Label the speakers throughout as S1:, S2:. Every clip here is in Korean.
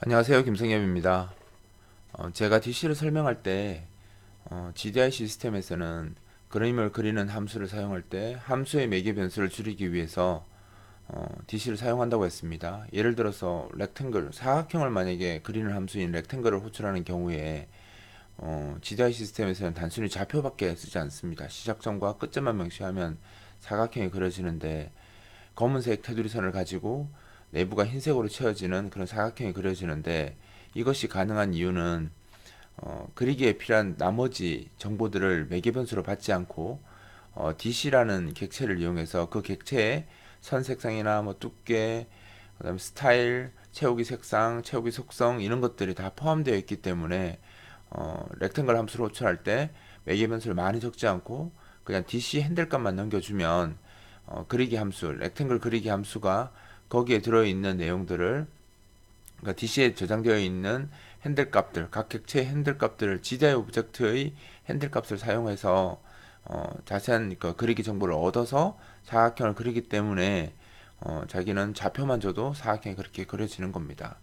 S1: 안녕하세요. 김성엽입니다. 제가 DC를 설명할 때 GDI 시스템에서는 그림을 그리는 함수를 사용할 때 함수의 매개 변수를 줄이기 위해서 DC를 사용한다고 했습니다. 예를 들어서 렉탱글, 사각형을 만약에 그리는 함수인 렉탱글을 호출하는 경우에 GDI 시스템에서는 단순히 좌표밖에 쓰지 않습니다. 시작점과 끝점만 명시하면 사각형이 그려지는데 검은색 테두리 선을 가지고 내부가 흰색으로 채워지는 그런 사각형이 그려지는데 이것이 가능한 이유는 그리기에 필요한 나머지 정보들을 매개변수로 받지 않고 DC라는 객체를 이용해서 그 객체의 선 색상이나 뭐 두께, 그다음에 스타일, 채우기 색상, 채우기 속성 이런 것들이 다 포함되어 있기 때문에 렉탱글 함수를 호출할 때 매개변수를 많이 적지 않고 그냥 DC 핸들값만 넘겨주면 그리기 함수, 렉탱글 그리기 함수가 거기에 들어있는 내용들을 그러니까 DC에 저장되어 있는 핸들 값들, 각 객체의 핸들 값들을 GDI 오브젝트의 핸들 값을 사용해서 자세한 그 그리기 정보를 얻어서 사각형을 그리기 때문에 자기는 좌표만 줘도 사각형이 그렇게 그려지는 겁니다.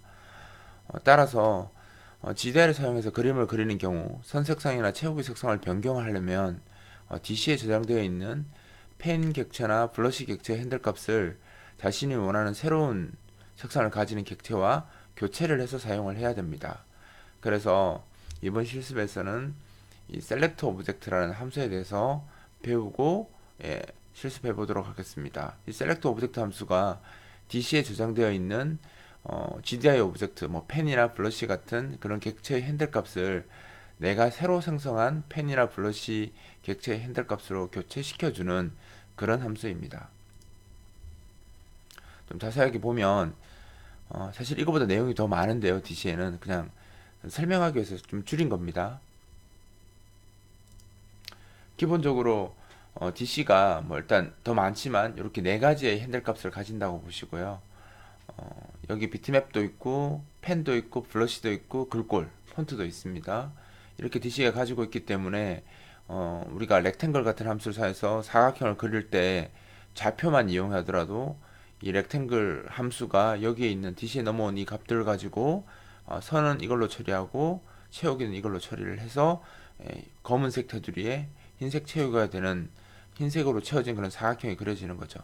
S1: 따라서 GDI를 사용해서 그림을 그리는 경우 선색상이나 채우기 색상을 변경하려면 DC에 저장되어 있는 펜 객체나 블러시 객체 핸들 값을 자신이 원하는 새로운 색상을 가지는 객체와 교체를 해서 사용을 해야 됩니다. 그래서 이번 실습에서는 이 select object라는 함수에 대해서 배우고 실습해 보도록 하겠습니다. 이 select object 함수가 DC에 저장되어 있는 GDI 오브젝트, 뭐 펜이나 블러시 같은 그런 객체의 핸들 값을 내가 새로 생성한 펜이나 블러시 객체의 핸들 값으로 교체시켜주는 그런 함수입니다. 좀 자세하게 보면 사실 이거보다 내용이 더 많은데요. DC에는 그냥 설명하기 위해서 좀 줄인 겁니다. 기본적으로 DC가 뭐 일단 더 많지만 이렇게 네 가지의 핸들 값을 가진다고 보시고요. 여기 비트맵도 있고 펜도 있고 블러시도 있고 글꼴, 폰트도 있습니다. 이렇게 DC가 가지고 있기 때문에 우리가 렉탱글 같은 함수를 사용해서 사각형을 그릴 때 좌표만 이용하더라도 이 렉탱글 함수가 여기에 있는 DC에 넘어온 이 값들을 가지고 선은 이걸로 처리하고 채우기는 이걸로 처리를 해서 검은색 테두리에 흰색 채우기가 되는 흰색으로 채워진 그런 사각형이 그려지는 거죠.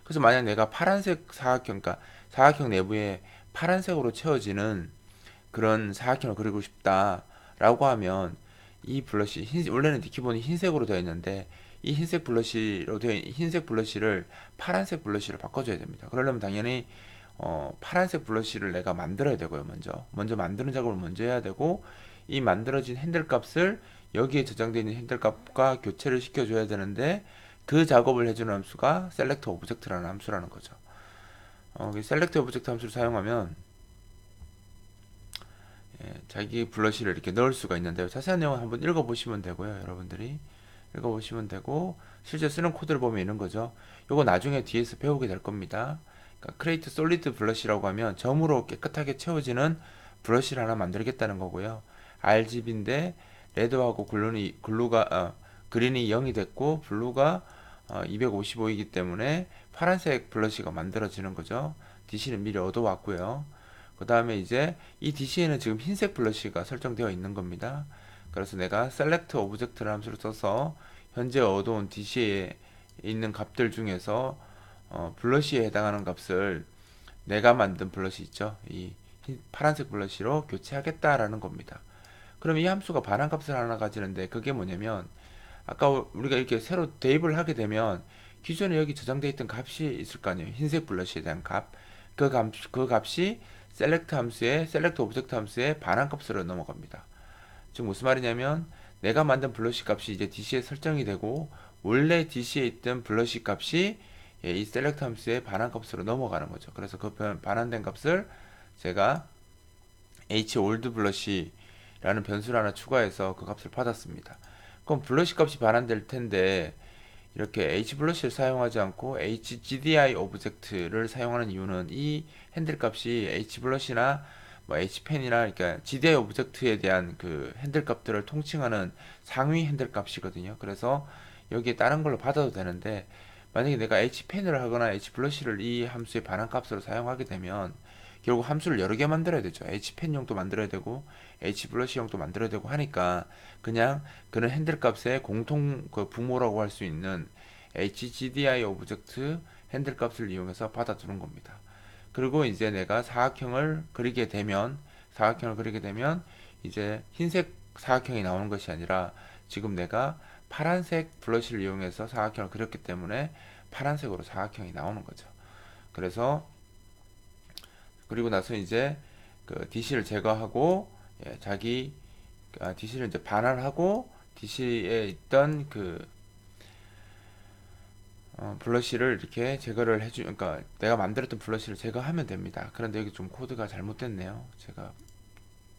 S1: 그래서 만약 내가 파란색 사각형, 그러니까 사각형 내부에 파란색으로 채워지는 그런 사각형을 그리고 싶다라고 하면 이 블러시 원래는 기본이 흰색으로 되어 있는데 이 흰색 블러시로 되어 흰색 블러시를 파란색 블러시로 바꿔줘야 됩니다. 그러려면 당연히 파란색 블러시를 내가 만들어야 되고요. 먼저 만드는 작업을 먼저 해야 되고 이 만들어진 핸들 값을 여기에 저장되어 있는 핸들 값과 교체를 시켜줘야 되는데 그 작업을 해주는 함수가 select object라는 함수라는 거죠. select object 함수를 사용하면 자기 블러시를 이렇게 넣을 수가 있는데요. 자세한 내용은 한번 읽어보시면 되고요. 여러분들이 읽어보시면 되고 실제 쓰는 코드를 보면 이런 거죠. 요거 나중에 뒤에서 배우게 될 겁니다. 그러니까 create solid blush라고 하면 점으로 깨끗하게 채워지는 브러쉬를 하나 만들겠다는 거고요. RGB인데 레드하고 그린이 0이 됐고 블루가 255이기 때문에 파란색 블러쉬가 만들어지는 거죠. DC는 미리 얻어왔고요. 그 다음에 이제 이 DC에는 지금 흰색 블러쉬가 설정되어 있는 겁니다. 그래서 내가 select object라는 함수를 써서 현재 얻어온 DC에 있는 값들 중에서 블러쉬에 해당하는 값을 내가 만든 블러쉬 있죠. 이 파란색 블러쉬로 교체하겠다라는 겁니다. 그럼 이 함수가 반환값을 하나 가지는데 그게 뭐냐면 아까 우리가 이렇게 새로 대입을 하게 되면 기존에 여기 저장되어 있던 값이 있을 거 아니에요. 흰색 블러쉬에 대한 값. 그 값이 select 함수의 select object 함수의 반환값으로 넘어갑니다. 즉 무슨 말이냐면 내가 만든 블러쉬 값이 이제 DC에 설정이 되고 원래 DC에 있던 블러쉬 값이 이 select 함수의 반환값으로 넘어가는 거죠. 그래서 그 반환된 값을 제가 hold blush라는 변수를 하나 추가해서 그 값을 받았습니다. 그럼 블러쉬 값이 반환될 텐데 이렇게 hblush를 사용하지 않고 hgdi 오브젝트를 사용하는 이유는 이 핸들 값이 hblush나 뭐 hpen이나 그러니까 gdi 오브젝트에 대한 그 핸들 값들을 통칭하는 상위 핸들 값이거든요. 그래서 여기에 다른 걸로 받아도 되는데 만약에 내가 hpen을 하거나 hblush를 이 함수의 반환 값으로 사용하게 되면 결국 함수를 여러 개 만들어야 되죠. hpen용도 만들어야 되고 hblush용도 만들어야 되고 하니까 그냥 그런 핸들 값의 공통 그 부모라고 할 수 있는 hgdi 오브젝트 핸들 값을 이용해서 받아두는 겁니다. 그리고 이제 내가 사각형을 그리게 되면 이제 흰색 사각형이 나오는 것이 아니라 지금 내가 파란색 블러쉬를 이용해서 사각형을 그렸기 때문에 파란색으로 사각형이 나오는 거죠. 그래서 그리고 나서 이제 그 DC를 제거하고 DC를 이제 반환하고 DC에 있던 그 블러쉬를 이렇게 제거를 그러니까 내가 만들었던 블러쉬를 제거하면 됩니다. 그런데 여기 좀 코드가 잘못됐네요. 제가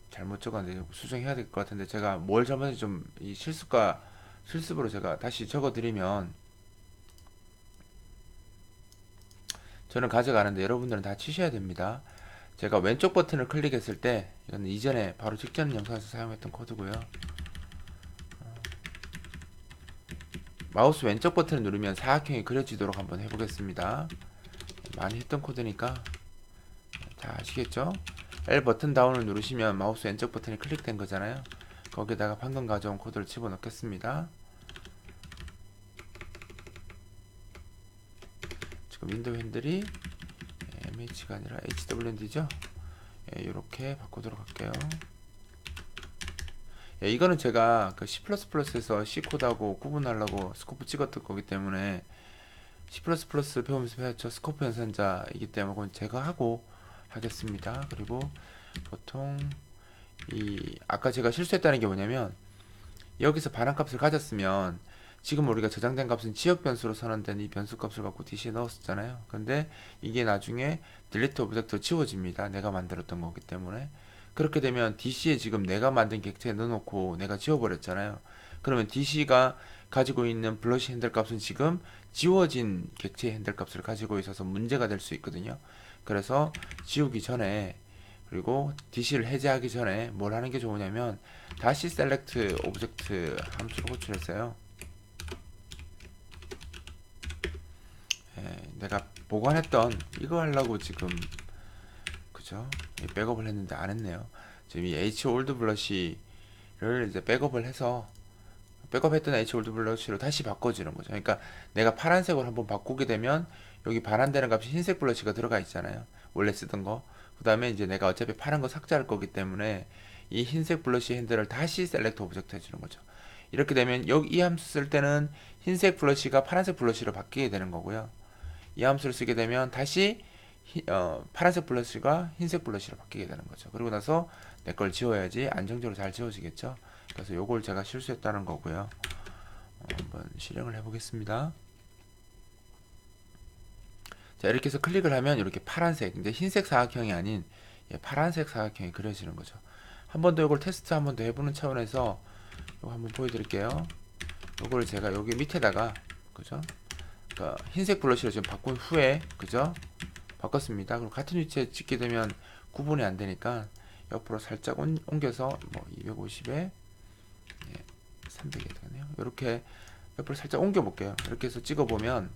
S1: 잘못 적었는데 수정해야 될 것 같은데 제가 뭘 잘못했는지 좀 이 실습으로 제가 다시 적어드리면 저는 가져가는데 여러분들은 다 치셔야 됩니다. 제가 왼쪽 버튼을 클릭했을 때 이건 이전에 바로 직전 영상에서 사용했던 코드고요. 마우스 왼쪽 버튼을 누르면 사각형이 그려지도록 한번 해보겠습니다. 많이 했던 코드니까 다 아시겠죠? L 버튼 다운을 누르시면 마우스 왼쪽 버튼이 클릭된 거잖아요. 거기다가 방금 가져온 코드를 집어넣겠습니다. 지금 윈도우 핸들이 MH가 아니라 HWND죠? 이렇게 바꾸도록 할게요. 이거는 제가 그 C++에서 C코드하고 구분하려고 스코프 찍었던 거기 때문에 C++ 배우면서 배웠죠. 스코프 연산자이기 때문에 그건 제거하고 하겠습니다. 그리고 보통 아까 제가 실수했다는 게 뭐냐면 여기서 반환값을 가졌으면 지금 우리가 저장된 값은 지역 변수로 선언된 이 변수 값을 갖고 DC에 넣었었잖아요. 근데 이게 나중에 delete 오브젝트로 지워집니다. 내가 만들었던 거기 때문에. 그렇게 되면 DC에 지금 내가 만든 객체에 넣어놓고 내가 지워버렸잖아요. 그러면 DC가 가지고 있는 블러쉬 핸들 값은 지금 지워진 객체 핸들 값을 가지고 있어서 문제가 될 수 있거든요. 그래서 지우기 전에 그리고 DC를 해제하기 전에 뭘 하는 게 좋으냐면 다시 select 오브젝트 함수를 호출했어요. 내가 보관했던 이거 하려고 지금 그죠? 백업을 했는데 안 했네요. 지금 이 hold blush를 이제 백업을 해서 백업했던 hold blush로 다시 바꿔주는 거죠. 그러니까 내가 파란색으로 한번 바꾸게 되면 여기 반환되는 값이 흰색 블러쉬가 들어가 있잖아요. 원래 쓰던 거. 그 다음에 이제 내가 어차피 파란 거 삭제할 거기 때문에 이 흰색 블러쉬 핸들을 다시 셀렉트 오브젝트 해주는 거죠. 이렇게 되면 여기 이 함수 쓸 때는 흰색 블러쉬가 파란색 블러쉬로 바뀌게 되는 거고요. 이 함수를 쓰게 되면 다시 파란색 블러쉬가 흰색 블러쉬로 바뀌게 되는 거죠. 그리고 나서 내 걸 지워야지 안정적으로 잘 지워지겠죠. 그래서 요걸 제가 실수했다는 거고요. 한번 실행을 해보겠습니다. 자, 이렇게 해서 클릭을 하면 이렇게 파란색, 이제 흰색 사각형이 아닌 파란색 사각형이 그려지는 거죠. 한 번 더 이걸 테스트 한 번 더 해보는 차원에서 이거 한번 보여드릴게요. 이걸 제가 여기 밑에다가 그죠? 그러니까 흰색 블러쉬로 지금 바꾼 후에 그죠? 바꿨습니다. 그럼 같은 위치에 찍게 되면 구분이 안 되니까 옆으로 살짝 옮겨서 뭐 250에 300이 되네요. 이렇게 옆으로 살짝 옮겨 볼게요. 이렇게 해서 찍어 보면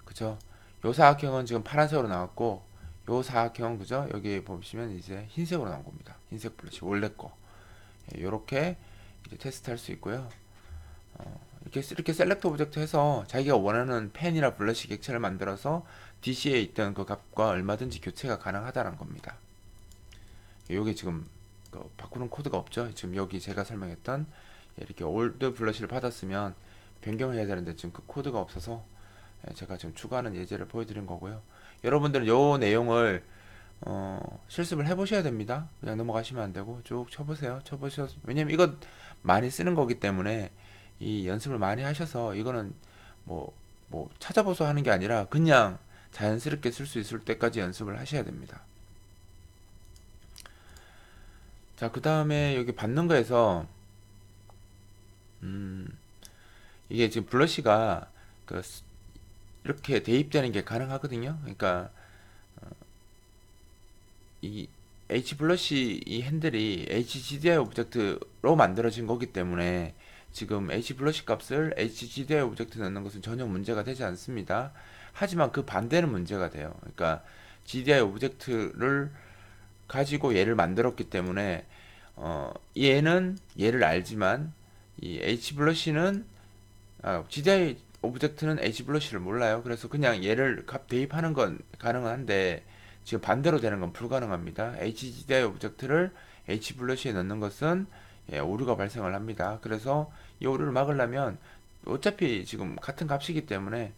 S1: 그죠? 요 사각형은 지금 파란색으로 나왔고 요 사각형 그죠? 여기 보시면 이제 흰색으로 나온 겁니다. 흰색 블러쉬 원래 거. 요렇게 이제 테스트 할 수 있고요. 이렇게 셀렉트 오브젝트 해서 자기가 원하는 펜이나 블러쉬 객체를 만들어서 DC에 있던 그 값과 얼마든지 교체가 가능하다는 겁니다. 요게 지금 바꾸는 코드가 없죠. 지금 여기 제가 설명했던 이렇게 올드 블러쉬를 받았으면 변경을 해야 되는데 지금 그 코드가 없어서 제가 지금 추가하는 예제를 보여드린 거고요. 여러분들은 요 내용을 실습을 해보셔야 됩니다. 그냥 넘어가시면 안 되고 쭉 쳐보세요. 왜냐면 이거 많이 쓰는 거기 때문에 이 연습을 많이 하셔서 이거는 뭐 찾아보서 하는 게 아니라 그냥 자연스럽게 쓸 수 있을 때까지 연습을 하셔야 됩니다. 자, 그 다음에 여기 받는 거에서 이게 지금 블러쉬가 이렇게 대입되는 게 가능하거든요. 그러니까 이 hblush 이 핸들이 hgdi 오브젝트로 만들어진 거기 때문에 지금 hblush 값을 hgdi 오브젝트에 넣는 것은 전혀 문제가 되지 않습니다. 하지만 그 반대는 문제가 돼요. 그러니까 GDI 오브젝트를 가지고 얘를 만들었기 때문에 얘는 얘를 알지만 이 HBlush는 GDI 오브젝트는 HBlush를 몰라요. 그래서 그냥 얘를 값 대입하는 건 가능한데 지금 반대로 되는 건 불가능합니다. HGDI 오브젝트를 HBlush에 넣는 것은 오류가 발생을 합니다. 그래서 이 오류를 막으려면 어차피 지금 같은 값이기 때문에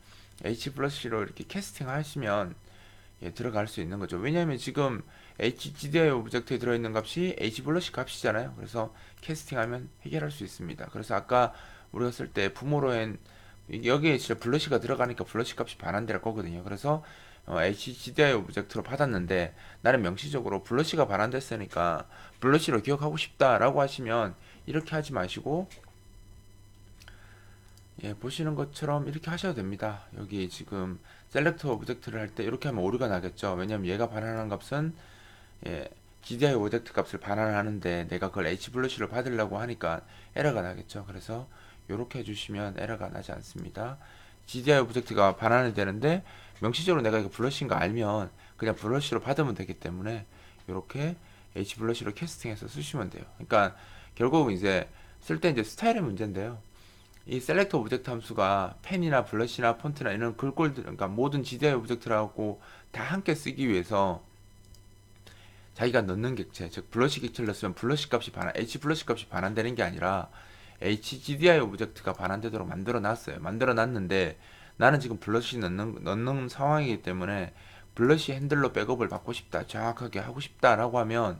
S1: HBlush로 이렇게 캐스팅 하시면 들어갈 수 있는 거죠. 왜냐하면 지금 HGDI 오브젝트에 들어있는 값이 HBlush 값이잖아요. 그래서 캐스팅하면 해결할 수 있습니다. 그래서 아까 우리가 쓸 때 부모로엔 여기에 진짜 블러시가 들어가니까 블러시 값이 반환될 거거든요. 그래서 HGDI 오브젝트로 받았는데 나는 명시적으로 블러시가 반환됐으니까 블러시로 기억하고 싶다라고 하시면 이렇게 하지 마시고 보시는 것처럼 이렇게 하셔도 됩니다. 여기 지금 셀렉터 오브젝트를 할 때 이렇게 하면 오류가 나겠죠. 왜냐면 얘가 반환하는 값은 GDI 오브젝트 값을 반환하는데 내가 그걸 HBlush로 받으려고 하니까 에러가 나겠죠. 그래서 이렇게 해주시면 에러가 나지 않습니다. GDI 오브젝트가 반환이 되는데 명시적으로 내가 이거 블러시인 거 알면 그냥 블러시로 받으면 되기 때문에 이렇게 HBlush로 캐스팅해서 쓰시면 돼요. 그러니까 결국 이제 쓸 때 이제 스타일의 문제인데요. 이 셀렉터 오브젝트 함수가 펜이나 블러시나 폰트나 이런 글꼴들, 그러니까 모든 GDI 오브젝트라고 다 함께 쓰기 위해서 자기가 넣는 객체, 즉 블러시 객체를 넣으면 블러시 값이 H 블러시 값이 반환되는 게 아니라 HGDI 오브젝트가 반환되도록 만들어 놨어요. 만들어 놨는데 나는 지금 블러시 넣는 상황이기 때문에 블러시 핸들러 백업을 받고 싶다, 정확하게 하고 싶다라고 하면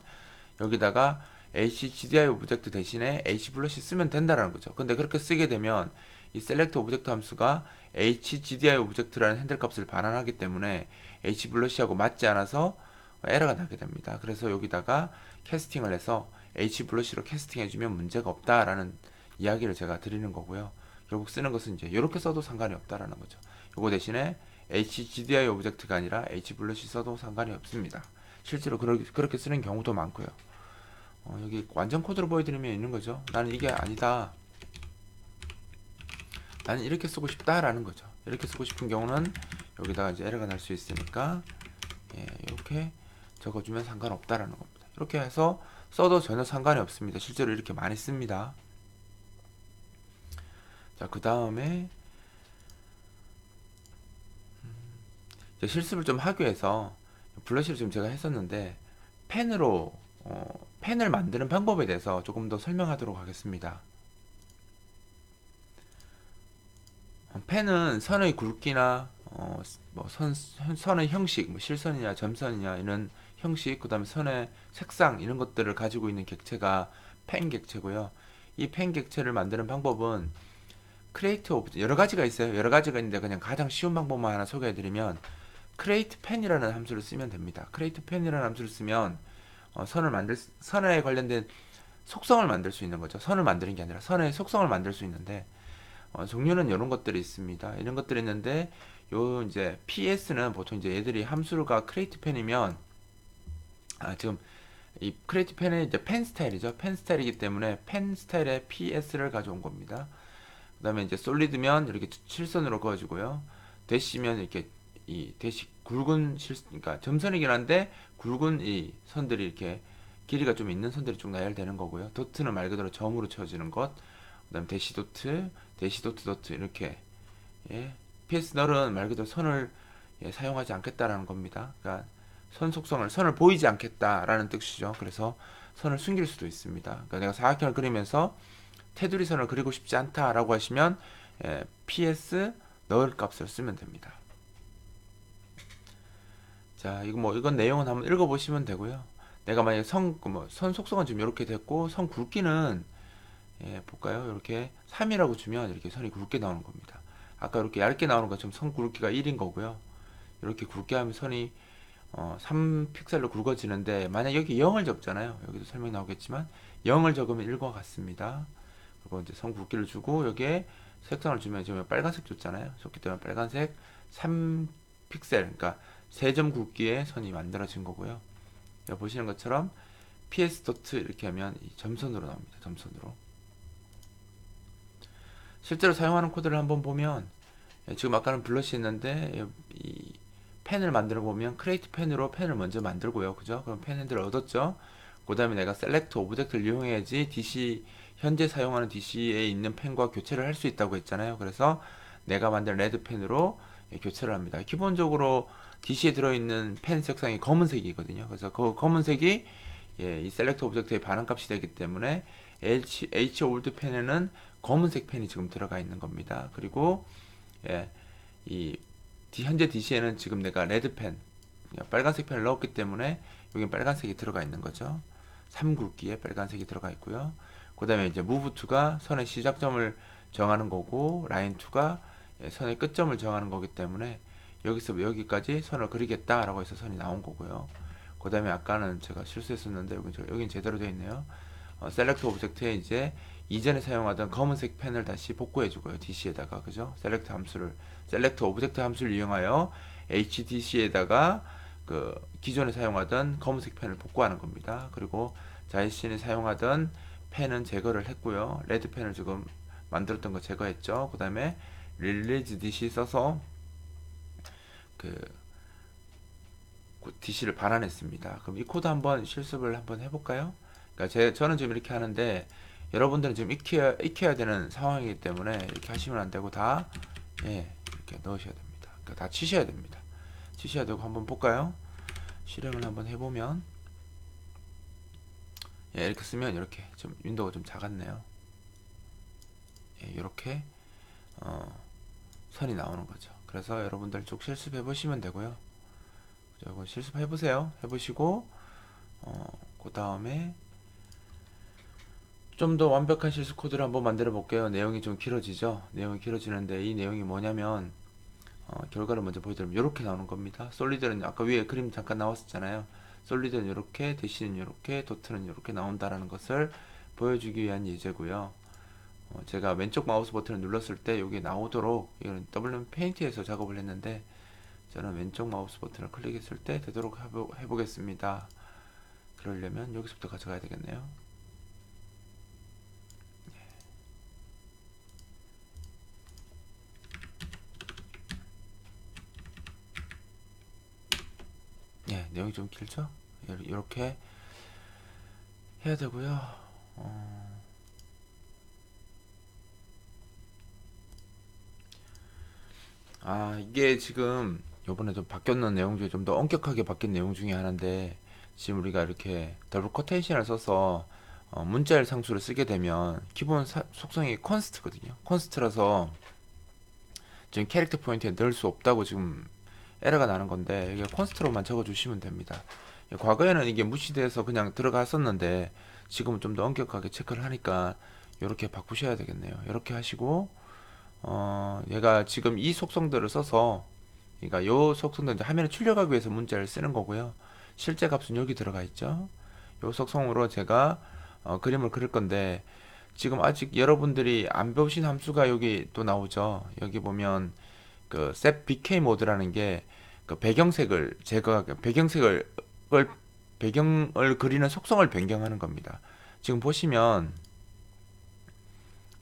S1: 여기다가 HGDI 오브젝트 대신에 HBlush 쓰면 된다라는 거죠. 근데 그렇게 쓰게 되면 이 select 오브젝트 함수가 HGDI 오브젝트라는 핸들 값을 반환하기 때문에 HBlush하고 맞지 않아서 에러가 나게 됩니다. 그래서 여기다가 캐스팅을 해서 HBlush로 캐스팅해주면 문제가 없다라는 이야기를 제가 드리는 거고요. 결국 쓰는 것은 이제 이렇게 써도 상관이 없다라는 거죠. 요거 대신에 HGDI 오브젝트가 아니라 HBlush 써도 상관이 없습니다. 실제로 그렇게 쓰는 경우도 많고요. 여기 완전 코드로 보여드리면 있는 거죠. 나는 이게 아니다. 나는 이렇게 쓰고 싶다라는 거죠. 이렇게 쓰고 싶은 경우는 여기다가 이제 에러가 날 수 있으니까 이렇게 적어주면 상관없다라는 겁니다. 이렇게 해서 써도 전혀 상관이 없습니다. 실제로 이렇게 많이 씁니다. 자, 그 다음에 실습을 좀 하기 위해서 블러시를 지금 제가 했었는데 펜으로 펜을 만드는 방법에 대해서 조금 더 설명하도록 하겠습니다. 펜은 선의 굵기나 선의 형식, 실선이냐 점선이냐 이런 형식, 그 다음에 선의 색상 이런 것들을 가지고 있는 객체가 펜 객체고요. 이 펜 객체를 만드는 방법은 크리에이트 오브젝트 여러 가지가 있어요. 여러 가지가 있는데 그냥 가장 쉬운 방법만 하나 소개해드리면 create pen이라는 함수를 쓰면 됩니다. create pen이라는 함수를 쓰면 선에 관련된 속성을 만들 수 있는 거죠. 선을 만드는 게 아니라 선의 속성을 만들 수 있는데 종류는 이런 것들이 있습니다. 이런 것들이 있는데 요 이제 PS는 보통 이제 얘들이 함수가 create pen이면 지금 이 create pen은 이제 펜 스타일이죠. 펜 스타일이기 때문에 펜 스타일의 PS를 가져온 겁니다. 그 다음에 이제 솔리드면 이렇게 실선으로 그어주고요. 대시면 이렇게 이 대시 굵은 그러니까 점선이긴 한데 굵은 이 선들이 이렇게 길이가 좀 있는 선들이 쭉 나열되는 거고요. 도트는 말 그대로 점으로 쳐지는 것. 그다음 대시 도트, 도트 이렇게 PS 널은 말 그대로 선을 사용하지 않겠다라는 겁니다. 그러니까 선을 보이지 않겠다라는 뜻이죠. 그래서 선을 숨길 수도 있습니다. 그러니까 내가 사각형을 그리면서 테두리 선을 그리고 싶지 않다라고 하시면 PS 널 값을 쓰면 됩니다. 자, 이건 내용은 한번 읽어보시면 되고요. 내가 만약에 선 속성은 지금 이렇게 됐고, 선 굵기는, 볼까요? 이렇게 3이라고 주면 이렇게 선이 굵게 나오는 겁니다. 아까 이렇게 얇게 나오는 것처럼 선 굵기가 1인 거고요. 이렇게 굵게 하면 선이 3픽셀로 굵어지는데, 만약 여기 0을 적잖아요. 여기도 설명 나오겠지만, 0을 적으면 1과 같습니다. 그리고 이제 선 굵기를 주고, 여기에 색상을 주면 지금 빨간색 줬잖아요. 줬기 때문에 빨간색 3픽셀, 그러니까 3점 굵기의 선이 만들어진 거고요. 보시는 것처럼 PS 도트 이렇게 하면 이 점선으로 나옵니다. 점선으로. 실제로 사용하는 코드를 한번 보면 지금 아까는 블러시 했는데 이 펜을 만들어 보면 크리에이트 펜으로 펜을 먼저 만들고요. 그죠? 그럼 펜 핸들을 얻었죠. 그 다음에 내가 셀렉트 오브젝트를 이용해야지 DC 현재 사용하는 DC에 있는 펜과 교체를 할 수 있다고 했잖아요. 그래서 내가 만든 레드 펜으로 교체를 합니다. 기본적으로 DC에 들어있는 펜 색상이 검은색이거든요. 그래서 그 검은색이 이 셀렉트 오브젝트의 반응값이 되기 때문에 H 올드 펜에는 검은색 펜이 지금 들어가 있는 겁니다. 그리고 이 현재 DC에는 지금 내가 레드 펜, 빨간색 펜을 넣었기 때문에 여기 빨간색이 들어가 있는 거죠. 3굵기에 빨간색이 들어가 있고요. 그 다음에 이제 move to가 선의 시작점을 정하는 거고, line to가 선의 끝점을 정하는 거기 때문에 여기서 여기까지 선을 그리겠다라고 해서 선이 나온 거고요. 그 다음에 아까는 제가 실수했었는데 여긴 제대로 되어 있네요. 셀렉트 오브젝트에 이제 이전에 사용하던 검은색 펜을 다시 복구해 주고요. DC에다가 그죠? 셀렉트 오브젝트 함수를 이용하여 HDC에다가 그 기존에 사용하던 검은색 펜을 복구하는 겁니다. 그리고 자신이 사용하던 펜은 제거를 했고요. 레드 펜을 지금 만들었던 거 제거했죠. 그 다음에 릴리즈 DC 써서 그 DC를 반환했습니다. 그럼 이 코드 한번 실습을 한번 해볼까요? 그러니까 저는 지금 이렇게 하는데 여러분들은 지금 익혀야 되는 상황이기 때문에 이렇게 하시면 안 되고 다 이렇게 넣으셔야 됩니다. 그러니까 다 치셔야 됩니다. 치셔야 되고 한번 볼까요? 실행을 한번 해보면 이렇게 쓰면 이렇게 좀 윈도우가 좀 작았네요. 이렇게 선이 나오는 거죠. 그래서 여러분들 쭉 실습해 보시면 되고요. 이거 실습해 보세요. 해보시고 그 다음에 좀 더 완벽한 실습 코드를 한번 만들어 볼게요. 내용이 좀 길어지죠. 내용이 길어지는데 이 내용이 뭐냐면 결과를 먼저 보여드리면 이렇게 나오는 겁니다. 솔리드는 아까 위에 그림 잠깐 나왔었잖아요. 솔리드는 이렇게, 대시는 이렇게, 도트는 이렇게 나온다라는 것을 보여주기 위한 예제고요. 제가 왼쪽 마우스 버튼을 눌렀을 때 여기 나오도록, 이건 WM 페인트에서 작업을 했는데 저는 왼쪽 마우스 버튼을 클릭했을 때 되도록 해보겠습니다. 그러려면 여기서부터 가져가야 되겠네요. 내용이 좀 길죠? 이렇게 해야 되고요. 이게 지금 요번에 좀 바뀌었는 내용 중에 좀 더 엄격하게 바뀐 내용 중에 하나인데, 지금 우리가 이렇게 더블 코테이션을 써서 문자열 상수를 쓰게 되면 기본 속성이 컨스트거든요. 컨스트라서 지금 캐릭터 포인트에 넣을 수 없다고 지금 에러가 나는 건데, 이게 컨스트로만 적어 주시면 됩니다. 과거에는 이게 무시돼서 그냥 들어갔었는데 지금은 좀 더 엄격하게 체크를 하니까 이렇게 바꾸셔야 되겠네요. 이렇게 하시고 얘가 지금 이 속성들을 써서, 그러니까 요 속성들 이제 화면에 출력하기 위해서 문자를 쓰는 거고요. 실제 값은 여기 들어가 있죠. 요 속성으로 제가 그림을 그릴 건데, 지금 아직 여러분들이 안 배우신 함수가 여기 또 나오죠. 여기 보면 그 set bk 모드라는 게 그 배경색을 배경을 그리는 속성을 변경하는 겁니다. 지금 보시면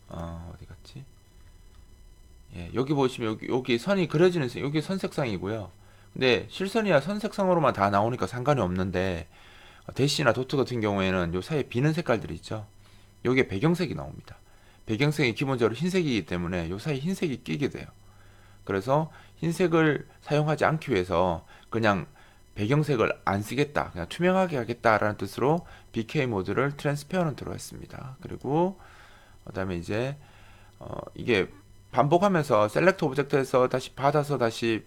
S1: 어디 갔지? 여기 보시면 여기 선이 그려지는 여기 선색상이고요. 근데 실선이야 선색상으로만 다 나오니까 상관이 없는데, 대시나 도트 같은 경우에는 요 사이에 비는 색깔들이 있죠. 요게 배경색이 나옵니다. 배경색이 기본적으로 흰색이기 때문에 요 사이에 흰색이 끼게 돼요. 그래서 흰색을 사용하지 않기 위해서 그냥 배경색을 안 쓰겠다, 그냥 투명하게 하겠다라는 뜻으로 BK 모드를 트랜스페어런트로 했습니다. 그리고 그다음에 이제 이게 반복하면서 셀렉트 오브젝트에서 다시 받아서 다시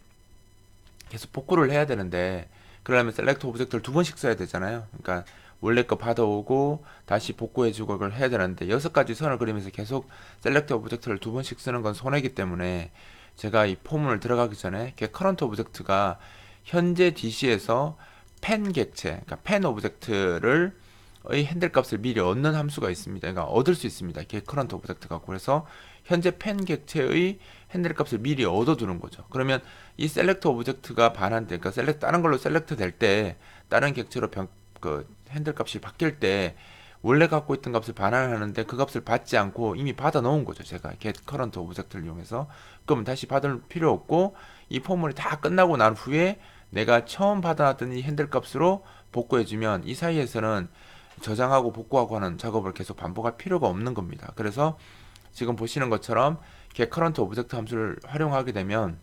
S1: 계속 복구를 해야 되는데, 그러려면 셀렉트 오브젝트를 두 번씩 써야 되잖아요. 그러니까 원래 거 받아오고 다시 복구해주고 그걸 해야 되는데, 6가지 선을 그리면서 계속 셀렉트 오브젝트를 두 번씩 쓰는 건 손해기 때문에 제가 이 포문을 들어가기 전에 커런트 오브젝트가 현재 DC에서 펜 객체, 그러니까 펜 오브젝트를 의 핸들 값을 미리 얻는 함수가 있습니다. 그러니까 얻을 수 있습니다. 커런트 오브젝트가. 그래서 현재 펜 객체의 핸들 값을 미리 얻어두는 거죠. 그러면 이 셀렉트 오브젝트가 반환될, 그러니까 다른 걸로 셀렉트 될 때, 다른 객체로 그 핸들 값이 바뀔 때 원래 갖고 있던 값을 반환하는데 그 값을 받지 않고 이미 받아 놓은 거죠. 제가 get current 오브젝트를 이용해서. 그러면 다시 받을 필요 없고 이 포멀이 다 끝나고 난 후에 내가 처음 받아놨던 이 핸들 값으로 복구해주면 이 사이에서는 저장하고 복구하고 하는 작업을 계속 반복할 필요가 없는 겁니다. 그래서 지금 보시는 것처럼 get current 오브젝트 함수를 활용하게 되면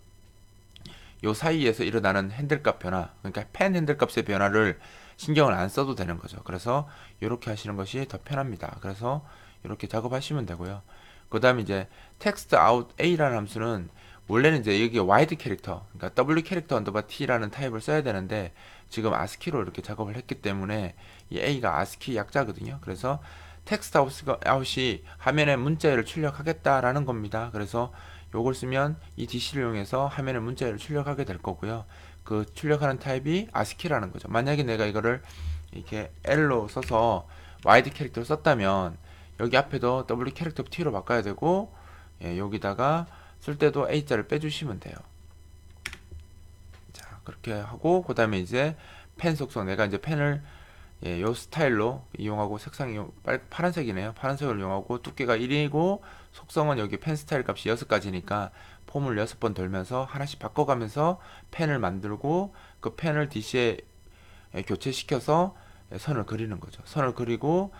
S1: 요 사이에서 일어나는 핸들값 변화, 그러니까 펜 핸들값의 변화를 신경을 안 써도 되는 거죠. 그래서 이렇게 하시는 것이 더 편합니다. 그래서 이렇게 작업하시면 되고요. 그 다음에 이제 text out a라는 함수는 원래는 이제 여기 wide 캐릭터, 그러니까 w 캐릭터 언더바 t라는 타입을 써야 되는데 지금 ASCII로 이렇게 작업을 했기 때문에 이 a가 ASCII 약자거든요. 그래서 text out이 화면에 문자열을 출력하겠다라는 겁니다. 그래서 요걸 쓰면 이 DC를 이용해서 화면에 문자열을 출력하게 될 거고요. 그 출력하는 타입이 ASCII라는 거죠. 만약에 내가 이거를 이렇게 L로 써서 wide 캐릭터를 썼다면 여기 앞에도 W 캐릭터 T로 바꿔야 되고, 예, 여기다가 쓸 때도 A자를 빼주시면 돼요. 자, 그렇게 하고 그 다음에 이제 펜 속성, 내가 이제 펜을 예, 요 스타일로 이용하고 색상이 파란색이네요. 파란색을 이용하고 두께가 1이고 속성은 여기 펜 스타일 값이 6가지니까 폼을 6번 돌면서 하나씩 바꿔가면서 펜을 만들고 그 펜을 DC에 교체시켜서 선을 그리는 거죠. 선을 그리고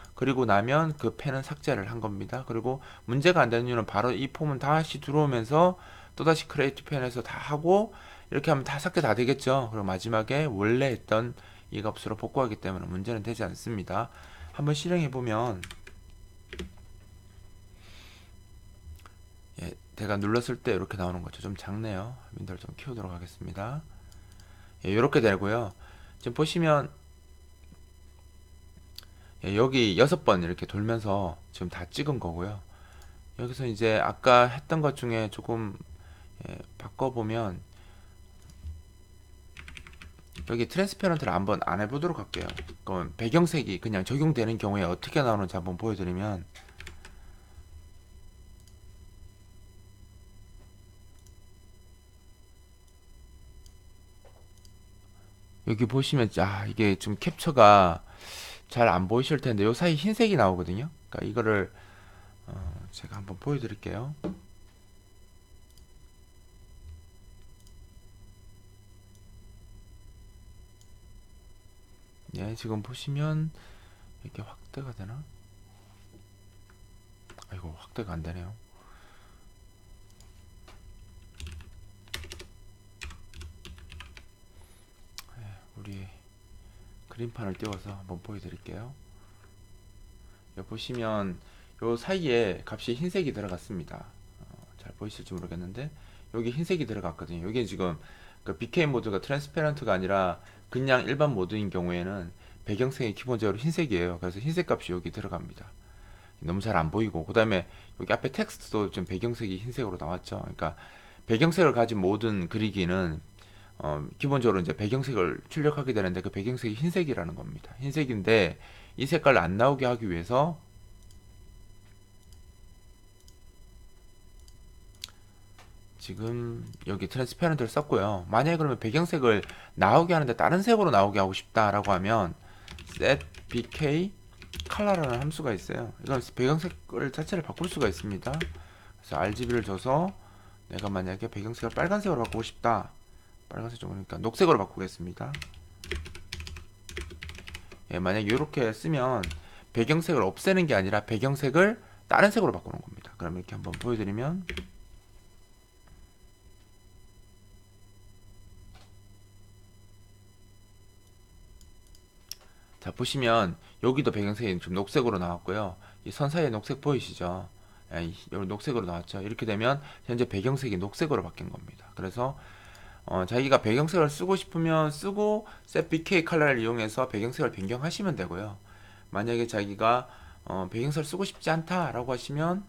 S1: 나면 그 펜은 삭제를 한 겁니다. 그리고 문제가 안 되는 이유는 바로 이 폼은 다시 들어오면서 또다시 크리에이트 펜에서 다 하고 이렇게 하면 다 삭제 다 되겠죠. 그리고 마지막에 원래 했던 이 값으로 복구하기 때문에 문제는 되지 않습니다. 한번 실행해 보면 예, 제가 눌렀을 때 이렇게 나오는 거죠. 좀 작네요. 윈도우를 좀 키우도록 하겠습니다. 예, 이렇게 되고요. 지금 보시면 예, 여기 6번 이렇게 돌면서 지금 다 찍은 거고요. 여기서 이제 아까 했던 것 중에 조금 예, 바꿔보면 여기 트랜스페런트를 한번 안 해보도록 할게요. 그럼 배경색이 그냥 적용되는 경우에 어떻게 나오는지 한번 보여드리면 여기 보시면 이게 좀 캡처가 잘 안 보이실 텐데 요 사이 흰색이 나오거든요. 그러니까 이거를 제가 한번 보여드릴게요. 예, 지금 보시면 이렇게 확대가 되나? 아이고, 확대가 안 되네요. 우리 그림판을 띄워서 한번 보여드릴게요. 여기 보시면 요 사이에 값이 흰색이 들어갔습니다. 잘 보이실지 모르겠는데 여기 흰색이 들어갔거든요. 이게 지금 그 BK 모드가 트랜스페런트가 아니라 그냥 일반 모드인 경우에는 배경색이 기본적으로 흰색이에요. 그래서 흰색 값이 여기 들어갑니다. 너무 잘 안 보이고 그 다음에 여기 앞에 텍스트도 좀 배경색이 흰색으로 나왔죠. 그러니까 배경색을 가진 모든 그리기는 기본적으로 이제 배경색을 출력하게 되는데 그 배경색이 흰색이라는 겁니다. 흰색인데 이 색깔을 안 나오게 하기 위해서 지금 여기 트랜스페런트를 썼고요. 만약에 그러면 배경색을 나오게 하는데 다른 색으로 나오게 하고 싶다라고 하면 set bk color라는 함수가 있어요. 이건 배경색을 자체를 바꿀 수가 있습니다. 그래서 RGB를 줘서 내가 만약에 배경색을 빨간색으로 바꾸고 싶다. 빨간색 좀 그러니까 녹색으로 바꾸겠습니다. 예, 만약에 이렇게 쓰면 배경색을 없애는 게 아니라 배경색을 다른 색으로 바꾸는 겁니다. 그럼 이렇게 한번 보여드리면 자 보시면 여기도 배경색이 좀 녹색으로 나왔고요. 이 선 사이에 녹색 보이시죠? 예, 여기 녹색으로 나왔죠. 이렇게 되면 현재 배경색이 녹색으로 바뀐 겁니다. 그래서 자기가 배경색을 쓰고 싶으면 쓰고 set bk 컬러를 이용해서 배경색을 변경하시면 되고요. 만약에 자기가 배경색을 쓰고 싶지 않다라고 하시면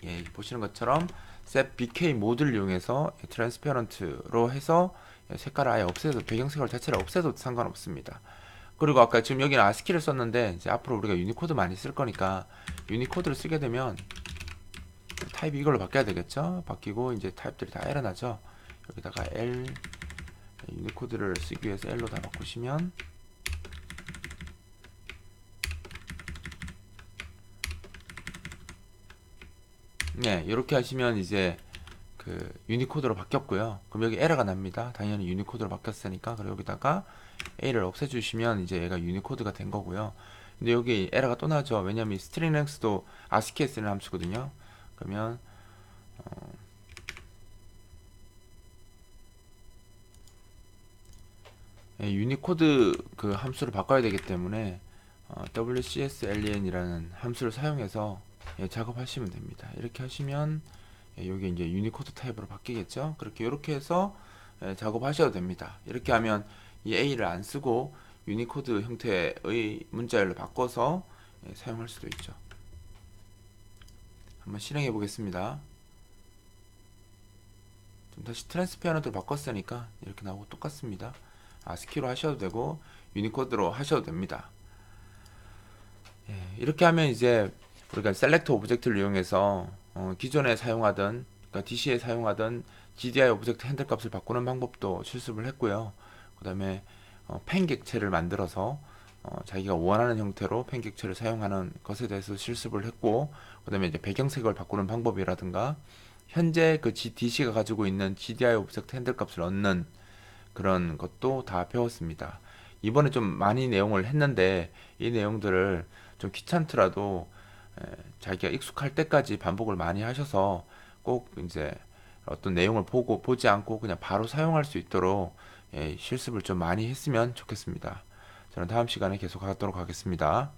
S1: 예, 보시는 것처럼 set bk 모드를 이용해서 트랜스페런트로 해서 색깔을 아예 없애도 배경색을 자체를 없애도 상관없습니다. 그리고 아까 지금 여기는 ASCII를 썼는데 이제 앞으로 우리가 유니코드 많이 쓸 거니까 유니코드를 쓰게 되면 타입 이걸로 바뀌어야 되겠죠. 바뀌고 이제 타입들이 다 에러 나죠. 여기다가 L 유니코드를 쓰기 위해서 L로 다 바꾸시면 네, 이렇게 하시면 이제 그 유니코드로 바뀌었고요. 그럼 여기 에러가 납니다. 당연히 유니코드로 바뀌었으니까. 그리고 여기다가 A를 없애주시면 이제 얘가 유니코드가 된 거고요. 근데 여기 에러가 또 나죠. 왜냐면 이 스트링 랭스도 ASCII에 쓰는 함수거든요. 그러면 유니코드 그 함수를 바꿔야 되기 때문에 WCSLEN이라는 함수를 사용해서 작업하시면 됩니다. 이렇게 하시면 여기 이제 유니코드 타입으로 바뀌겠죠. 그렇게 이렇게 해서 작업하셔도 됩니다. 이렇게 하면 이 A를 안 쓰고 유니코드 형태의 문자열로 바꿔서 사용할 수도 있죠. 한번 실행해 보겠습니다. 좀 다시 트랜스페어런트로 바꿨으니까 이렇게 나오고 똑같습니다. ASCII로 하셔도 되고 유니코드로 하셔도 됩니다. 이렇게 하면 이제 우리가 셀렉트 오브젝트를 이용해서 기존에 사용하던 그러니까 DC에 사용하던 GDI 오브젝트 핸들 값을 바꾸는 방법도 실습을 했고요. 그 다음에 펜 객체를 만들어서 자기가 원하는 형태로 펜 객체를 사용하는 것에 대해서 실습을 했고, 그 다음에 이제 배경색을 바꾸는 방법이라든가 현재 그 DC가 가지고 있는 GDI 오브젝트 핸들 값을 얻는 그런 것도 다 배웠습니다. 이번에 좀 많이 내용을 했는데 이 내용들을 좀 귀찮더라도 자기가 익숙할 때까지 반복을 많이 하셔서 꼭 이제 어떤 내용을 보지 않고 그냥 바로 사용할 수 있도록 실습을 좀 많이 했으면 좋겠습니다. 저는 다음 시간에 계속 하도록 하겠습니다.